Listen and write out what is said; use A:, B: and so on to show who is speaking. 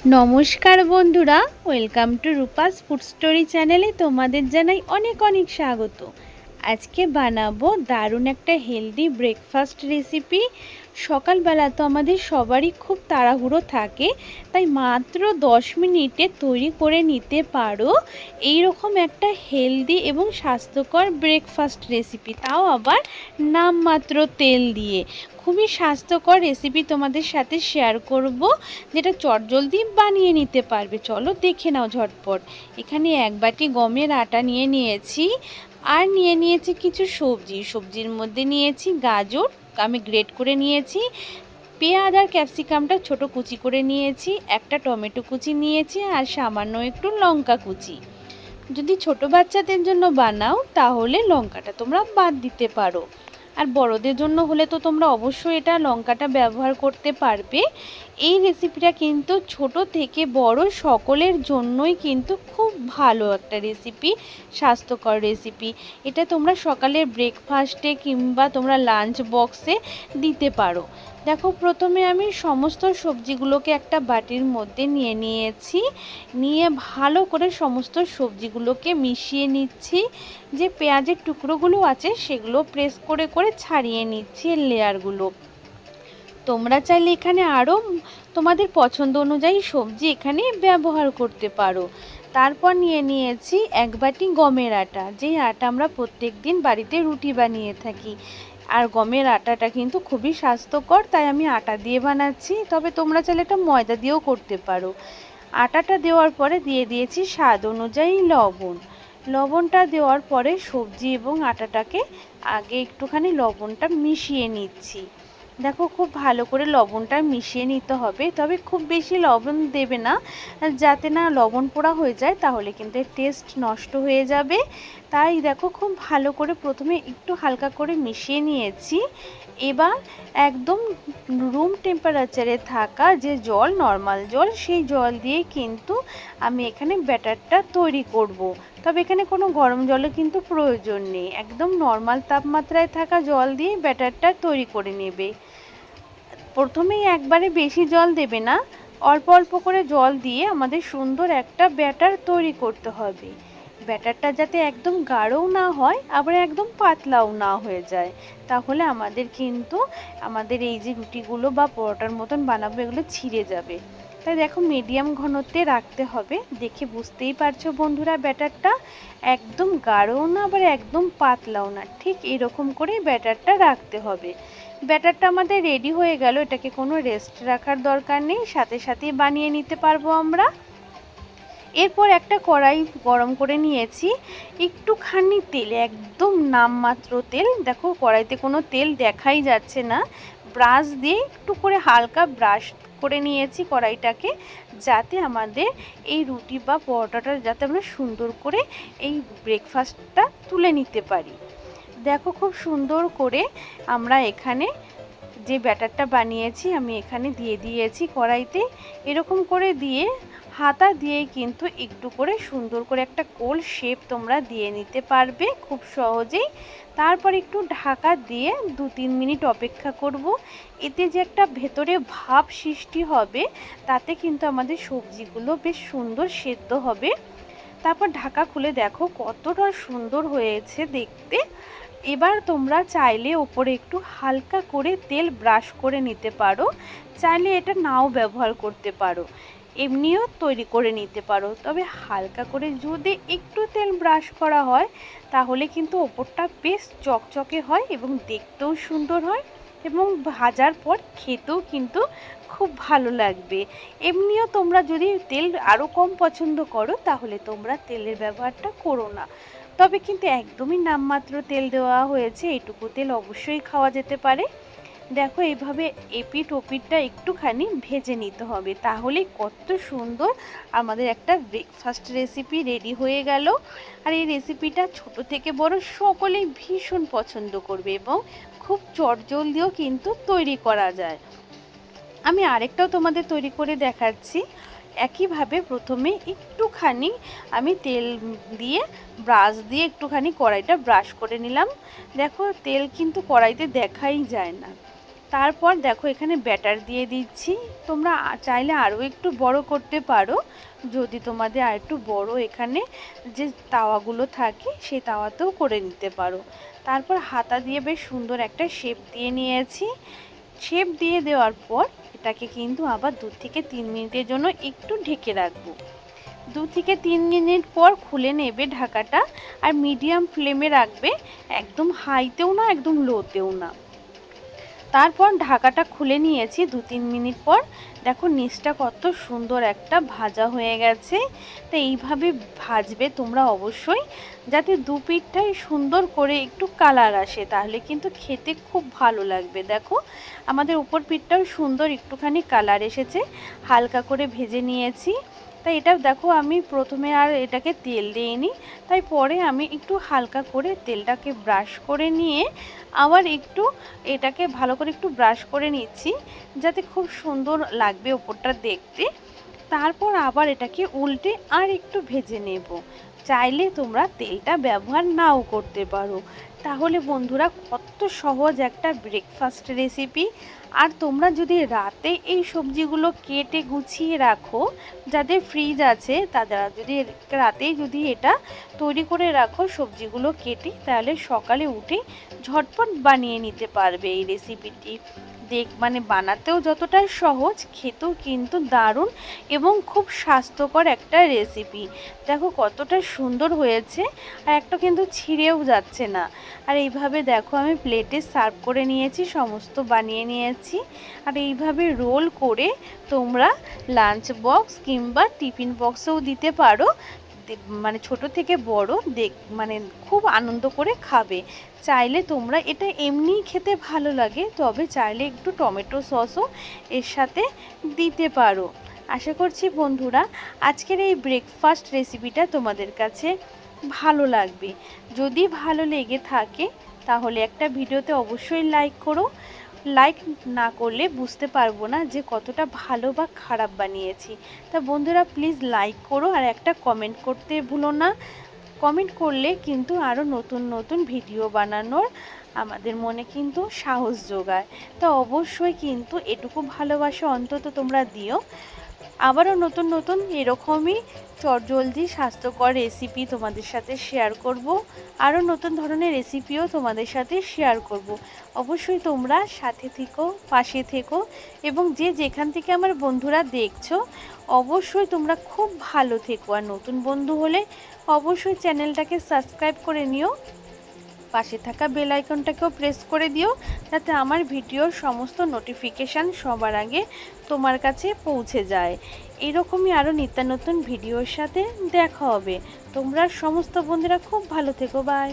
A: নমস্কার বন্ধুরা, welcome to Rupa's food story চ্যানেলে তোমাদের জানাই অনেক অনেক স্বাগত। আজকে বানাবো দারুণ একটা হেলদি ব্রেকফাস্ট রেসিপি। সকালবেলা তো আমাদের সবারই খুব তাড়াহুড়ো থাকে, তাই মাত্র 10 মিনিটে তৈরি করে নিতে পারো এই রকম একটা হেলদি এবং স্বাস্থ্যকর ব্রেকফাস্ট রেসিপি, তাও আবার নামমাত্র তেল দিয়ে। খুবই স্বাস্থ্যকর রেসিপি তোমাদের সাথে শেয়ার করব, যেটা চটজলদি বানিয়ে নিতে পারবে। চলো দেখে নাও ঝটপট। এখানে 1 বাটি গমের আটা নিয়ে নিয়েছি, আর নিয়ে নিয়েছি কিছু সবজির মধ্যে নিয়েছি গাজর, আমি গ্রেট করে নিয়েছি, পেঁয়াজ আর ক্যাপসিকামটা ছোট কুচি করে নিয়েছি, একটা টমেটো কুচি নিয়েছি, আর সামান্য একটু লঙ্কা কুচি। যদি ছোট বাচ্চাদের জন্য বানাও তাহলে লঙ্কাটা তোমরা বাদ দিতে পারো, আর বড়দের জন্য হলে তো তোমরা অবশ্যই এটা লঙ্কাটা ব্যবহার করতে পারবে। এই রেসিপিটা কিন্তু ছোট থেকে বড় সকলের জন্যই কিন্তু খুব ভালো একটা রেসিপি, স্বাস্থ্যকর রেসিপি। এটা তোমরা সকালের ব্রেকফাস্টে কিংবা তোমরা লাঞ্চ বক্সে দিতে পারো। দেখো, প্রথমে আমি সমস্ত সবজিগুলোকে একটা বাটির মধ্যে নিয়ে নিয়েছি, নিয়ে ভালো করে সমস্ত সবজিগুলোকে মিশিয়ে নিচ্ছি। যে পেঁয়াজের টুকরোগুলো আছে সেগুলো প্রেস করে করে ছাড়িয়ে নিচ্ছি লেয়ারগুলো। তোমরা চাইলে এখানে আরও তোমাদের পছন্দ অনুযায়ী সবজি এখানে ব্যবহার করতে পারো। তারপর নিয়ে নিয়েছি 1 বাটি গমের আটা, যেই আটা আমরা প্রত্যেক দিন বাড়িতে রুটি বানিয়ে থাকি। আর গমের আটাটা কিন্তু খুবই স্বাস্থ্যকর, তাই আমি আটা দিয়ে বানাচ্ছি, তবে তোমরা চাইলে এটা ময়দা দিয়েও করতে পারো। আটাটা দেওয়ার পরে দিয়ে দিয়েছি স্বাদ অনুযায়ী লবণ। লবণটা দেওয়ার পরে সবজি এবং আটাটাকে আগে একটুখানি লবণটা মিশিয়ে নিচ্ছি। দেখো, খুব ভালো করে লবণটা মিশিয়ে নিতে হবে, তবে খুব বেশি লবণ দেবে না, যাতে না লবণ পোড়া হয়ে যায়, তাহলে কিন্তু এর টেস্ট নষ্ট হয়ে যাবে। তাই দেখো, খুব ভালো করে প্রথমে একটু হালকা করে মিশিয়ে নিয়েছি। এবার একদম রুম টেম্পারেচারে থাকা যে জল, নর্মাল জল, সেই জল দিয়ে কিন্তু আমি এখানে ব্যাটারটা তৈরি করব। তবে এখানে কোনো গরম জলের কিন্তু প্রয়োজন নেই, একদম নর্মাল তাপমাত্রায় থাকা জল দিয়ে ব্যাটারটা তৈরি করে নেবে। প্রথমেই একবারে বেশি জল দেবে না, অল্প অল্প করে জল দিয়ে আমাদের সুন্দর একটা ব্যাটার তৈরি করতে হবে। ব্যাটারটা যাতে একদম গাঢ়ও না হয়, আবার একদম পাতলাও না হয়ে যায়, তাহলে আমাদের এই যে রুটিগুলো বা পরোটার মতন বানাবো এগুলো ছিঁড়ে যাবে। তাই দেখো, মিডিয়াম ঘনত্বে রাখতে হবে। দেখে বুঝতেই পারছো বন্ধুরা, ব্যাটারটা একদম গাঢ়ও না আবার একদম পাতলাও না, ঠিক এরকম করে ব্যাটারটা রাখতে হবে। ব্যাটারটা আমাদের রেডি হয়ে গেল, এটাকে কোনো রেস্ট রাখার দরকার নেই, সাথে সাথেই বানিয়ে নিতে পারবো আমরা। এরপর একটা কড়াই গরম করে নিয়েছি, একটুখানি তেল, একদম নামমাত্র তেল। দেখো, কড়াইতে কোনো তেল দেখাই যাচ্ছে না, ব্রাশ দিয়ে একটু করে হালকা ব্রাশ করে নিয়েছি কড়াইটাকে, যাতে আমাদের এই রুটি বা পরোটাটা যাতে আমরা সুন্দর করে এই ব্রেকফাস্টটা তুলে নিতে পারি। দেখো, খুব সুন্দর করে আমরা এখানে যে ব্যাটারটা বানিয়েছি আমি এখানে দিয়ে দিয়েছি কড়াইতে। এরকম করে দিয়ে হাতা দিয়ে কিন্তু একটু করে সুন্দর করে একটা গোল শেপ তোমরা দিয়ে নিতে পারবে খুব সহজেই। তারপর একটু ঢাকা দিয়ে 2-3 মিনিট অপেক্ষা করব। এতে যে একটা ভেতরে ভাপ সৃষ্টি হবে, তাতে কিন্তু আমাদের সবজিগুলো বেশ সুন্দর সেদ্ধ হবে। তারপর ঢাকা খুলে দেখো কতটা সুন্দর হয়েছে দেখতে। এবার তোমরা চাইলে ওপরে একটু হালকা করে তেল ব্রাশ করে নিতে পারো, চাইলে এটা নাও ব্যবহার করতে পারো, এমনিও তৈরি করে নিতে পারো। তবে হালকা করে যদি একটু তেল ব্রাশ করা হয় তাহলে কিন্তু ওপরটা বেশ চকচকে হয় এবং দেখতেও সুন্দর হয়, এবং ভাজার পর খেতেও কিন্তু খুব ভালো লাগবে। এমনিও তোমরা যদি তেল আরও কম পছন্দ করো তাহলে তোমরা তেলের ব্যবহারটা করো না, তবে কিন্তু একদমই নামমাত্র তেল দেওয়া হয়েছে, এইটুকু তেল অবশ্যই খাওয়া যেতে পারে। দেখো, এইভাবে এপিঠ ওপিঠটা একটুখানি ভেজে নিতে হবে, তাহলে কত সুন্দর আমাদের একটা ব্রেকফাস্ট রেসিপি রেডি হয়ে গেল। আর এই রেসিপিটা ছোট থেকে বড় সকলেই ভীষণ পছন্দ করবে এবং খুব চটজলদিও কিন্তু তৈরি করা যায়। আমি আরেকটাও তোমাদের তৈরি করে দেখাচ্ছি। একইভাবে প্রথমে একটুখানি আমি তেল দিয়ে ব্রাশ দিয়ে একটুখানি কড়াইটা ব্রাশ করে নিলাম। দেখো, তেল কিন্তু কড়াইতে দেখাই যায় না, তারপর দেখো এখানে ব্যাটার দিয়ে দিচ্ছি। তোমরা চাইলে আরও একটু বড় করতে পারো, যদি তোমাদের আর একটু বড় এখানে যে তাওয়াগুলো থাকে সেই তাওয়াতেও করে নিতে পারো। তারপর হাতা দিয়ে বেশ সুন্দর একটা শেপ দিয়ে নিয়েছি। শেপ দিয়ে দেওয়ার পর এটাকে কিন্তু আবার 2 থেকে 3 মিনিটের জন্য একটু ঢেকে রাখবো। 2 থেকে 3 মিনিট পর খুলে নেবে ঢাকাটা, আর মিডিয়াম ফ্লেমে রাখবে, একদম হাইতেও না একদম লোতেও না। তারপর ঢাকাটা খুলে নিয়েছি 2-3 মিনিট পর। দেখো নিচটা কত সুন্দর একটা ভাজা হয়ে গেছে। তো এইভাবে ভাজবে তোমরা অবশ্যই, যাতে দু পিঠটাই সুন্দর করে একটু কালার আসে, তাহলে কিন্তু খেতে খুব ভালো লাগবে। দেখো আমাদের উপর পিঠটাও সুন্দর একটুখানি কালার এসেছে, হালকা করে ভেজে নিয়েছি। তাই এটা দেখো আমি প্রথমে আর এটাকে তেল দিইনি, তাই পরে আমি একটু হালকা করে তেলটাকে ব্রাশ করে নিয়ে আবার একটু এটাকে ভালো করে একটু ব্রাশ করে নিচ্ছি, যাতে খুব সুন্দর লাগবে ওপরটা দেখতে। তারপর আবার এটাকে উল্টে আর একটু ভেজে নেব। চাইলে তোমরা তেলটা ব্যবহার নাও করতে পারো। তাহলে বন্ধুরা কত সহজ একটা ব্রেকফাস্ট রেসিপি। আর তোমরা যদি রাতে এই সবজিগুলো কেটে গুছিয়ে রাখো, যাদের ফ্রিজ আছে তারা যদি রাতেই যদি এটা তৈরি করে রাখো সবজিগুলো কেটে, তাহলে সকালে উঠে ঝটপট বানিয়ে নিতে পারবে এই রেসিপিটি। মানে বানাতেও যতটা সহজ, খেতেও কিন্তু দারুণ এবং খুব স্বাস্থ্যকর একটা রেসিপি। দেখো কতটা সুন্দর হয়েছে, আর একটা কিন্তু ছিঁড়েও যাচ্ছে না। আর এইভাবে দেখো আমি প্লেটে সার্ভ করে নিয়েছি, সমস্ত বানিয়ে নিয়েছি। আর এইভাবে রোল করে তোমরা লাঞ্চ বক্স কিংবা টিফিন বক্সেও দিতে পারো, মানে ছোট থেকে বড় মানে খুব আনন্দ করে খাবে। চাইলে তোমরা এটা এমনিই খেতে ভালো লাগে, তবে চাইলে একটু টমেটো সসও এর সাথে দিতে পারো। আশা করছি বন্ধুরা আজকের এই ব্রেকফাস্ট রেসিপিটা তোমাদের কাছে ভালো লাগবে। যদি ভালো লেগে থাকে তাহলে একটা ভিডিওতে অবশ্যই লাইক করো। লাইক না করলে বুঝতে পারবো না যে কতটা ভালো বা খারাপ বানিয়েছি। তা বন্ধুরা প্লিজ লাইক করো, আর একটা কমেন্ট করতে ভুলো না। কমেন্ট করলে কিন্তু আরও নতুন নতুন ভিডিও বানানোর আমাদের মনে কিন্তু সাহস যোগায়। তো অবশ্যই কিন্তু এটুকু ভালোবাসা অন্তত তোমরা দিও। আবারও নতুন নতুন এরকমই চটজলদি স্বাস্থ্যকর রেসিপি তোমাদের সাথে শেয়ার করব। আরও নতুন ধরনের রেসিপিও তোমাদের সাথে শেয়ার করব। অবশ্যই তোমরা সাথে থেকো, পাশে থেকো, এবং যে যেখান থেকে আমার বন্ধুরা দেখছো অবশ্যই তোমরা খুব ভালো থেকো। আর নতুন বন্ধু হলে অবশ্যই চ্যানেলটাকে সাবস্ক্রাইব করে নিও, পাশে থাকা বেল আইকনটাকেও প্রেস করে দিও, যাতে আমার ভিডিওর সমস্ত নোটিফিকেশান সবার আগে তোমার কাছে পৌঁছে যায়। এরকমই আরও নিত্য নতুন ভিডিওর সাথে দেখা হবে। তোমরা সমস্ত বন্ধুরা খুব ভালো থেকো, বাই।